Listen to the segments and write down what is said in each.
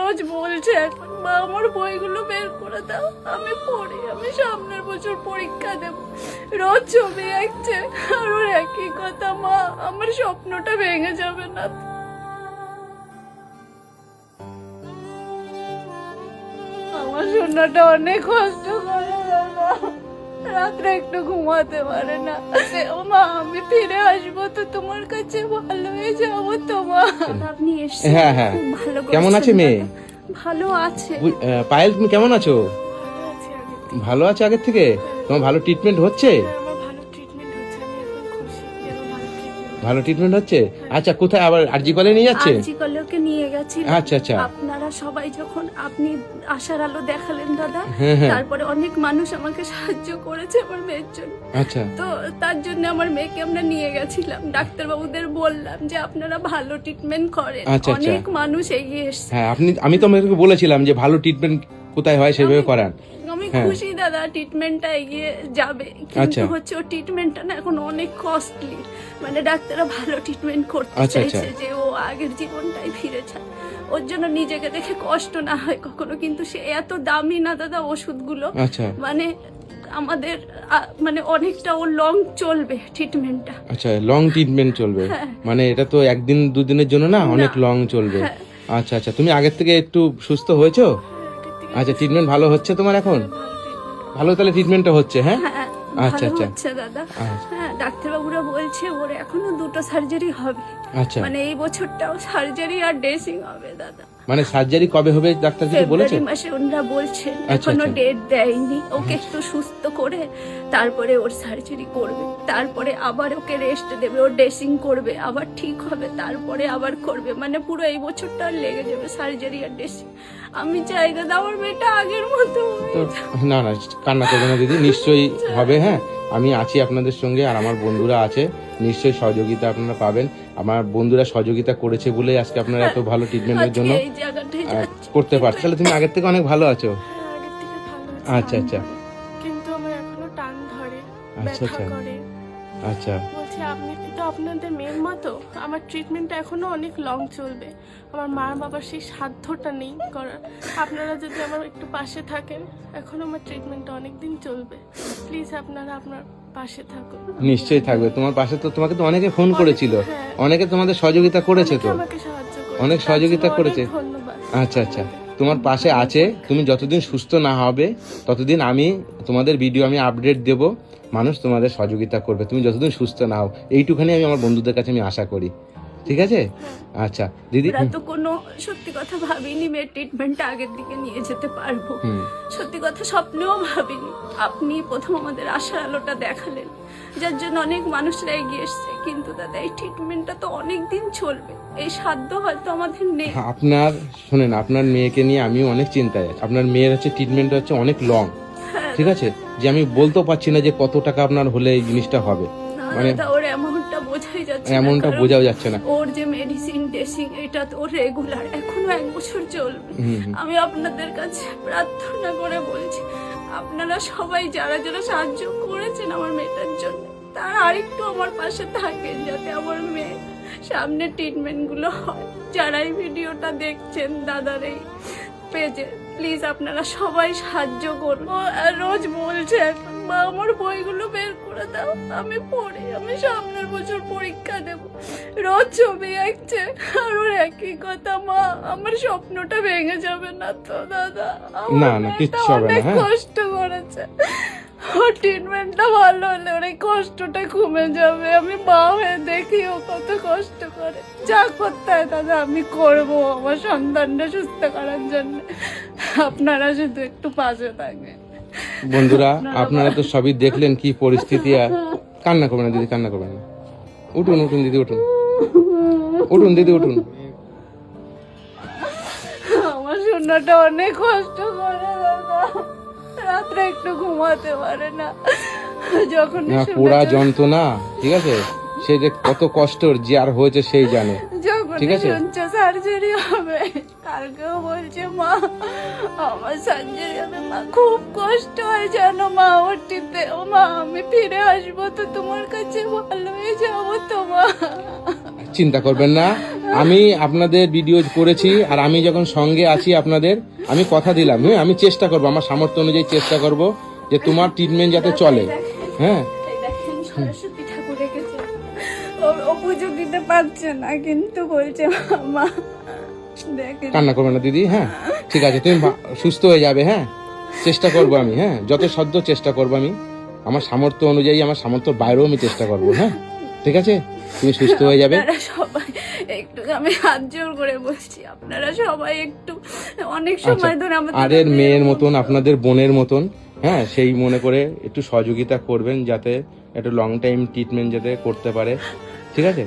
রোজ বলছে এখন মা আমার বইগুলো বের করে দাও, আমি পড়ি, আমি সামনের বছর পরীক্ষা দেব। রোজ ছবি আঁকছে আর ওর একই কথা, মা আমার স্বপ্নটা ভেঙে যাবে না তো? আমার সোনাটা অনেক কষ্ট করে বাবা, রাত্রে একটু ঘুমাতে পারে না। ও মা আমি ফিরে আসবো তো তোমার কাছে, ভালো হয়ে যাবো তো মা। আপনি এসেছেন, হ্যাঁ হ্যাঁ, খুব ভালো কেমন করেছেন আছে মেয়ে? দাদা। ভালো আছে। পায়েল তুমি কেমন আছো? ভালো আছে আগে থেকে। ভালো আছে আগের থেকে? তোমার ভালো ট্রিটমেন্ট হচ্ছে? আমার ভালো ট্রিটমেন্ট হচ্ছে, আমি এখন খুশি যে আমার ভালো ট্রিটমেন্ট। ভালো ট্রিটমেন্ট হচ্ছে? আচ্ছা, কোথায় আবার আরজি কলে নিয়ে যাচ্ছে? আরজি কলেজকে নিয়ে গেছি। আচ্ছা আচ্ছা, আপনারা সবাই যখন আপনি আশার আলো দেখালেন দাদা, হ্যাঁ হ্যাঁ, তারপরে অনেক মানুষ আমাকে সাহায্য করেছে আমার মেয়ের জন্য। আচ্ছা তো তার জন্য আমার মেয়েকে আমরা নিয়ে গেছিলাম, ডাক্তারবাবুদের বললাম যে আপনারা ভালো ট্রিটমেন্ট করেন। আচ্ছা, আচ্ছা। অনেক মানুষ এগিয়ে এসছে। হ্যাঁ, আমি তো আপনাকে বলেছিলাম যে ভালো ট্রিটমেন্ট কোথায় হয় সেভাবে করান। আমি হ্যাঁ। খুশি দাদা, ট্রিটমেন্টটা এগিয়ে যাবে, আচ্ছা। কিন্তু হচ্ছে ও ট্রিটমেন্টটা না এখন অনেক কস্টলি। মানে ডাক্তাররা ভালো ট্রিটমেন্ট করতে আচ্ছা, আচ্ছা। চাইছে যে ও আগের জীবনটাই ফিরে যায়, ওর জন্য নিজেকে দেখে কষ্ট না হয় কখনো। কিন্তু সে এত দামি না দাদা ওষুধগুলো, আচ্ছা মানে আমাদের মানে অনেকটা ও লং চলবে ট্রিটমেন্টটা। আচ্ছা, লং ট্রিটমেন্ট চলবে? হ্যাঁ। মানে এটা তো একদিন দুদিনের জন্য না, অনেক লং চলবে। হ্যাঁ। আচ্ছা আচ্ছা, তুমি আগের থেকে একটু সুস্থ হয়েছো? আচ্ছা, ট্রিটমেন্ট ভালো হচ্ছে তোমার এখন? ভালো, তাহলে ট্রিটমেন্টটা হচ্ছে? হ্যাঁ হ্যাঁ আচ্ছা ভালো আচ্ছা হচ্ছে দাদা। আচ্ছা। হ্যাঁ ডাক্তারবাবুরা বলছে ওর এখনো 2টো সার্জারি হবে। আচ্ছা, মানে এই বছরটাও সার্জারি আর ড্রেসিং হবে দাদা। মানে সার্জারি কবে হবে ডাক্তার কিছু বলেছে? ফেব্রুয়ারি মাসে ওনারা বলছেন, আচ্ছা, এখনো আচ্ছা। ডেট দেয়নি। ওকে একটু সুস্থ করে তারপরে ওর সার্জারি করবে, তারপরে আবার ওকে রেস্ট দেবে, ওর ড্রেসিং করবে, আবার ঠিক হবে, তারপরে আবার করবে। মানে পুরো এই বছরটা লেগে যাবে সার্জারি আর ড্রেসিং। আমি চাই দাদা আমার মেয়েটা আগের মতো হয়ে তো যাক। না না, কান্না করবে না দিদি, নিশ্চয়ই হবে। হ্যাঁ, আমি আছি আপনাদের সঙ্গে, আর আমার বন্ধুরা আছে, নিশ্চয়ই সহযোগিতা আপনারা পাবেন। আমার বন্ধুরা সহযোগিতা করেছে বলেই আজকে আপনারা এত ভালো ট্রিটমেন্টের জন্য আজকে এই জায়গাটায় যাচ্ছি। করতে পারছেন। তাহলে তুমি আগের থেকে অনেক ভালো আছো? হ্যাঁ, আগের থেকে ভালো আছি। আচ্ছা আচ্ছা কিন্তু আমার এখনো টান ধরে, আচ্ছা, ব্যথা আচ্ছা। করে। আচ্ছা, বলছি আপনি কিন্তু আপনাদের মেয়ের মতো আমার ট্রিটমেন্টটা এখনো অনেক লং চলবে। আমার মা বাবার সেই সাধ্যটা নেই করার। আপনারা যদি আমার একটু পাশে থাকেন, এখনো আমার ট্রিটমেন্টটা অনেক দিন চলবে। প্লিজ আপনারা আপনার পাশে থাকুন। নিশ্চয়ই থাকবে তোমার পাশে। তো তোমাকে তো অনেকে ফোন করেছিল, হ্যাঁ। অনেকে তোমাদের সহযোগিতা করেছে তো, অনেকে আমাকে সাহায্য করেছে, অনেক তার সহযোগিতা জন্য করেছে। অনেক ধন্যবাদ। আচ্ছা আচ্ছা, তোমার পাশে আছে। তুমি যতদিন সুস্থ না হবে ততদিন আমি তোমাদের ভিডিও আমি আপডেট দেব, মানুষ তোমাদের সহযোগিতা করবে তুমি যতদিন সুস্থ না হও। এইটুখানি আমি আমার বন্ধুদের কাছে আমি আশা করি। ঠিক আছে? আচ্ছা দিদি। আমরা তো কোনো সত্যি কথা ভাবিনি মেয়ের ট্রিটমেন্টটা আগের দিকে নিয়ে যেতে পারবো। সত্যি কথা স্বপ্নেও ভাবিনি। আপনি প্রথম আমাদের আশার আলোটা দেখালেন, যার জন্য অনেক মানুষরা এগিয়ে এসছে। কিন্তু দাদা এই ট্রিটমেন্টটা তো অনেক দিন চলবে, এই সাধ্য হয়তো আমাদের নেই। আপনার শোনেন, আপনার মেয়েকে নিয়ে আমিও অনেক চিন্তায় আছি। আপনার মেয়ের হচ্ছে ট্রিটমেন্ট হচ্ছে অনেক লং, হ্যাঁ, ঠিক আছে? যে আমি বলতেও পারছি না যে কত টাকা আপনার হলে এই জিনিসটা হবে। না মানে দাদা ওর অ্যামাউন্টটা বোঝাই যাচ্ছে না, এমনটা কারণ বোঝাও যাচ্ছে না। ওর যে মেডিসিন ড্রেসিং এটা তো ওর রেগুলার, এখনো 1 বছর চলবে। আমি আপনাদের কাছে প্রার্থনা করে বলছি, আপনারা সবাই যারা যারা সাহায্য করেছেন আমার মেয়েটার জন্য, তারা আরেকটু আমার পাশে থাকেন যাতে আমার মেয়ে সামনে ট্রিটমেন্ট গুলো হয়। যারা এই ভিডিওটা দেখছেন দাদার এই পেজে, প্লিজ আপনারা সবাই সাহায্য করুন। ও রোজ বলছে এখন মা আমার বইগুলো বের করে দাও, আমি পড়ি, আমি সামনের বছর পরীক্ষা দেব। রোজ ছবি আঁকছে আর ওর একই কথা, মা আমার স্বপ্নটা ভেঙে যাবে না তো দাদা? আমার না, না, মেয়েটা কিচ্ছু হবে না, অনেক হ্যাঁ। কষ্ট করেছে, ওর ট্রিটমেন্টটা ভালো হলে ওর এই কষ্টটা কমে যাবে। আমি মা হয়ে দেখি ও কত কষ্ট করে। যা করতে হয় দাদা আমি করবো আমার সন্তানটা সুস্থ করার জন্য। আপনারা শুধু একটু পাশে থাকবেন। বন্ধুরা, আপনারা তো সবই দেখলেন কি পরিস্থিতি। আর কান্না করবেন না দিদি, কান্না করবেন না। উঠুন উঠুন দিদি, উঠুন উঠুন দিদি, উঠুন। আমার সোনাটা অনেক কষ্ট করে দাদা, রাত্রে একটু ঘুমাতে পারে না। যখন না, পোড়া যন্ত্রণা, ঠিক আছে? সে যে কত কষ্টর যে আর হয়েছে সেই জানে। যখন ঠিক আছে? শুনছে সার্জারি হবে, কালকেও বলছে মা আমার সার্জারি হবে, মা খুব কষ্ট হয় জানো মা ওটিতে। ও মা আমি ফিরে আসবো তো তোমার কাছে, ভালো হয়ে যাবো তো মা। চিন্তা করবেন না, আমি আপনাদের ভিডিও করেছি, আর আমি যখন সঙ্গে আছি আপনাদের, আমি কথা দিলাম, হ্যাঁ আমি চেষ্টা করব, আমার সামর্থ্য অনুযায়ী চেষ্টা করব যে তোমার ট্রিটমেন্ট যাতে চলে। হ্যাঁ এই দেখেন সরস্বতী ঠাকুর রেখেছে, ও পুজো দিতে পারছে না কিন্তু বলছে মা দেখেন। কান্না করবে না দিদি, হ্যাঁ ঠিক আছে, তুমি সুস্থ হয়ে যাবে। হ্যাঁ চেষ্টা করব আমি, হ্যাঁ যত সদ্য চেষ্টা করব আমি, আমার সামর্থ্য অনুযায়ী, আমার সামর্থ্যের বাইরেও আমি চেষ্টা করব। হ্যাঁ ঠিক আছে, তুমি সুস্থ হয়ে যাবে। আপনারা সবাই একটু, আমি হাত জোর করে বলছি, আপনারা সবাই একটু, অনেক সময় ধরে আমাদের আরের মেয়ের মতন, আপনাদের বোনের মতন, হ্যাঁ সেই মনে করে একটু সহযোগিতা করবেন, যাতে একটু লং টাইম ট্রিটমেন্ট যাতে করতে পারে, ঠিক আছে।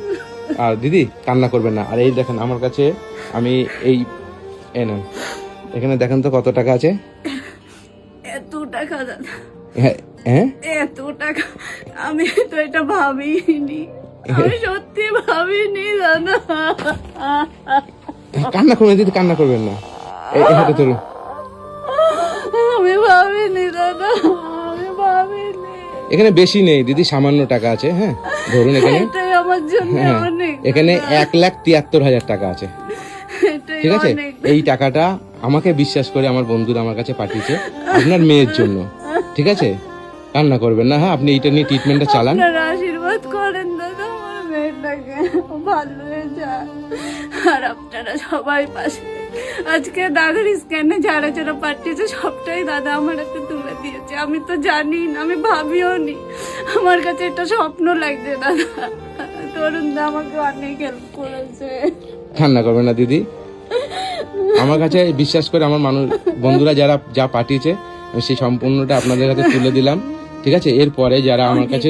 আর দিদি কান্না করবেন না। আর এই দেখেন আমার কাছে, আমি এই নেন, এখানে দেখেন তো কত টাকা আছে। এত টাকা দাদা, হ্যাঁ হ্যাঁ এত টাকা আমি তো এটা ভাবিনি, আমি সত্যি ভাবিনি দাদা। কান্না করবেন দিদি, কান্না করবেন না, এই হাতে ধরুন। আমি ভাবিনি দাদা, আমি ভাবিনি। এখানে বেশি নেই দিদি, সামান্য টাকা আছে। হ্যাঁ ধরুন, এখানে এটাই আমার জন্য হ্যাঁ অনেক, এখানে 1,73,000 টাকা আছে, এটাই ঠিক আছে। অনেক। এই টাকাটা আমাকে বিশ্বাস করে আমার বন্ধুরা আমার কাছে পাঠিয়েছে আপনার মেয়ের জন্য, ঠিক আছে। কান্না করবেন না, হ্যাঁ আপনি এইটা নিয়ে ট্রিটমেন্টটা চালান। আপনারা আশীর্বাদ করেন দাদা, আমার মেয়েটাকে ভালো হয়ে যায়। আর আপনারা সবাই পাশে, আজকে দাদার স্ক্যানে যারা যারা পাঠিয়েছে সবটাই দাদা আমার হাতে তুলে দিয়েছে। আমি তো জানি না, আমি ভাবিও নি, আমার কাছে এটা স্বপ্ন লাগছে দাদা। তরুণ দা আমাকে অনেক হেল্প করেছে। কান্না করবেন না দিদি, আমার কাছে বিশ্বাস করে আমার মানুষ বন্ধুরা যারা যা পাঠিয়েছে আমি সেই সম্পূর্ণটা আপনাদের কাছে তুলে দিলাম, ঠিক আছে। এরপরে যারা আমার কাছে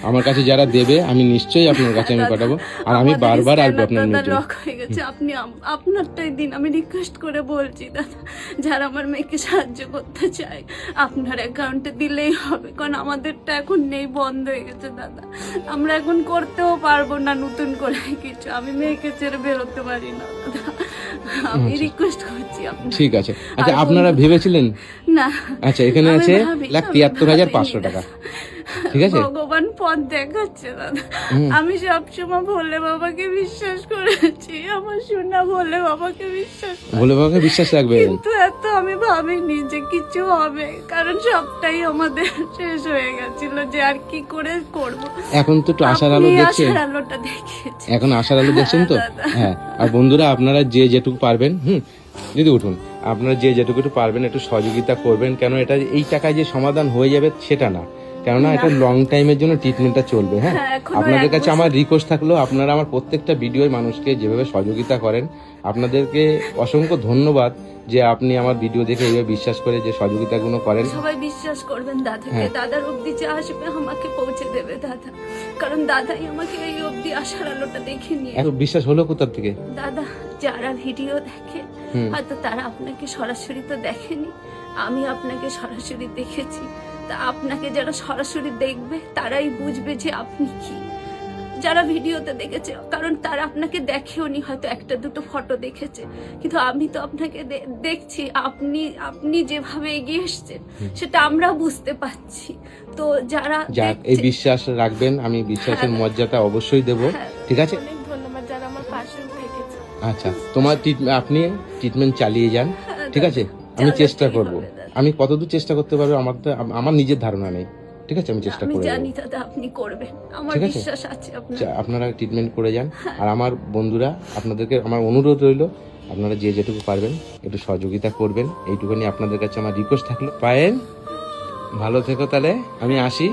আমার কাছে যারা দেবে, আমি নিশ্চয়ই আপনার কাছে আমি পাঠাবো, আর আমি বারবার আসবো আপনার দাদা মেয়ের জন্য। লক হয়ে গেছে, আপনি আপনারটাই দিন, আমি রিকোয়েস্ট করে বলছি দাদা, যারা আমার মেয়েকে সাহায্য করতে চায় আপনার অ্যাকাউন্টে দিলেই হবে, কারণ আমাদেরটা এখন নেই, বন্ধ হয়ে গেছে দাদা। আমরা এখন করতেও পারবো না নতুন করে কিছু, আমি মেয়েকে ছেড়ে বেরোতে পারি না দাদা, আমি রিকোয়েস্ট করছি আপনার। ঠিক আছে, আচ্ছা আপনারা ভেবেছিলেন? না আচ্ছা এখানে আমি আছে ভাবি- 1,73,500 টাকা, ঠিক আছে। ভগবান পথ দেখাচ্ছে দাদা। আমি সবসময় ভোলে বাবাকে বিশ্বাস করেছি, আমার সোনা ভোলে বাবাকে বিশ্বাস করেছি। ভোলে বাবাকে বিশ্বাস রাখবেন। কিন্তু এত আমি ভাবিনি যে কিছু হবে, কারণ সবটাই আমাদের শেষ হয়ে গেছিল, যে আর কি করে করব। এখন তো একটু আশার আলো আপনি দেখছেন, আশার আলোটা দেখেছি। এখন আশার আলো দেখছেন তো। দাদা। হ্যাঁ আর বন্ধুরা আপনারা যে যেটুকু পারবেন, যদি উঠুন, আপনারা যে যেটুকু একটু পারবেন একটু সহযোগিতা করবেন, কেন এটা এই টাকায় যে সমাধান হয়ে যাবে সেটা না, কেননা এটা লং টাইমের জন্য ট্রিটমেন্টটা চলবে। হ্যাঁ হ্যাঁ, এখনো আপনাদের এক কাছে আমার রিকোয়েস্ট থাকলো, আপনারা আমার প্রত্যেকটা ভিডিওয় মানুষকে যেভাবে সহযোগিতা করেন, আপনাদেরকে অসংখ্য ধন্যবাদ যে আপনি আমার ভিডিও দেখে এইভাবে বিশ্বাস করে যে সহযোগিতাগুলো করেন। সবাই বিশ্বাস করবেন দাদাকে, হ্যাঁ। দাদার অব্দি যে আসবে আমাকে পৌঁছে দেবে দাদা, কারণ দাদাই আমাকে এই অব্দি আশার আলোটা দেখে নিয়ে। এত বিশ্বাস হলো কোথার থেকে? দাদা যারা ভিডিও দেখে হয়তো তারা আপনাকে সরাসরি তো দেখেনি, আমি আপনাকে সরাসরি দেখেছি, তা আপনাকে যারা সরাসরি দেখবে তারাই বুঝবে যে আপনি কি। যারা ভিডিওতে দেখেছে, কারণ তারা আপনাকে দেখেওনি, হয়তো একটা দুটো ফটো দেখেছে, কিন্তু আমি তো আপনাকে দেখছি, আপনি যেভাবে এগিয়ে এসছেন সেটা আমরা বুঝতে পারছি। তো যারা যাক এই বিশ্বাস রাখবেন, আমি বিশ্বাসের মর্যাদা অবশ্যই দেব, ঠিক আছে। অনেক ধন্যবাদ যারা আমার পাশে থেকেছে। আচ্ছা তোমার আপনি ট্রিটমেন্ট চালিয়ে যান, ঠিক আছে। আমি চালাতেই চেষ্টা করব, হবে দাদা। আমি কতদূর চেষ্টা করতে পারবো আমার নিজের ধারণা নেই, ঠিক আছে। আমি চেষ্টা আমি করে জানি যাবো, দাদা আপনি করবেন, আমার ঠিক আছে? বিশ্বাস আছে আপনার। আপনারা ট্রিটমেন্ট করে যান। আর আমার বন্ধুরা আপনাদেরকে আমার অনুরোধ রইল, আপনারা যে যেটুকু পারবেন একটু সহযোগিতা করবেন, এইটুকুনি আপনাদের কাছে আমার রিকোয়েস্ট থাকলো। পায়েল ভালো থেকো, তাহলে আমি আসি,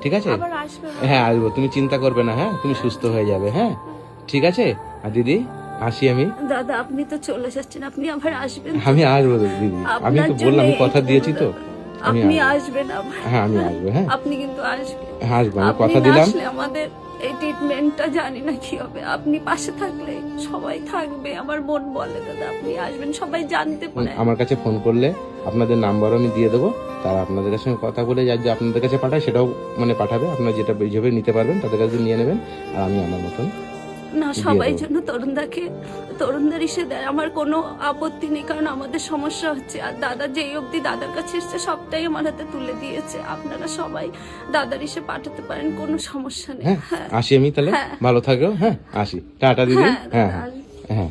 ঠিক আছে। আবার আসবে। হ্যাঁ আসবো, তুমি চিন্তা করবে না, হ্যাঁ তুমি সুস্থ হয়ে যাবে, হ্যাঁ ঠিক আছে। আর দিদি আসি আমি। দাদা আপনি তো চলে যাচ্ছেন, আপনি আবার আসবেন। আমি আসবো দিদি, আমি তো বললাম, আমি কথা দিয়েছি তো, আমি আপনি আসবো। আসবেন আবার। হ্যাঁ আমি আসবো, হ্যাঁ আপনি কিন্তু আসবেন। হ্যাঁ আসবো, আমি আপনি কথা না দিলাম। আসলে আমাদের এই ট্রিটমেন্টটা জানি না কি হবে, আপনি পাশে থাকলে সবাই থাকবে, আমার মন বলে দাদা আপনি আসবেন, সবাই জানতে পারে। আমার কাছে ফোন করলে আপনাদের নাম্বারও আমি দিয়ে দেবো, তারা আপনাদের কাছে কথা বলে যে আপনাদের কাছে পাঠায় সেটাও মানে পাঠাবে, আপনারা যেটা যেভাবে নিতে পারবেন তাদের কাছে নিয়ে নেবেন, আর আমি আমার মতন না সবাই দেবো। জন্য তরুণদার এসে দেয়, আমার কোনো আপত্তি নেই, কারণ আমাদের সমস্যা হচ্ছে। আর দাদা যেই অবধি দাদার কাছে এসছে সবটাই আমার হাতে তুলে দিয়েছে। আপনারা সবাই দাদার এসে পাঠাতে পারেন, কোনো সমস্যা নেই। হ্যাঁ হ্যাঁ আসি আমি তাহলে, হ্যাঁ। ভালো থাকো। হ্যাঁ আসি, টাটা দিদি। হ্যাঁ হ্যাঁ দাদা আসবে। হ্যাঁ।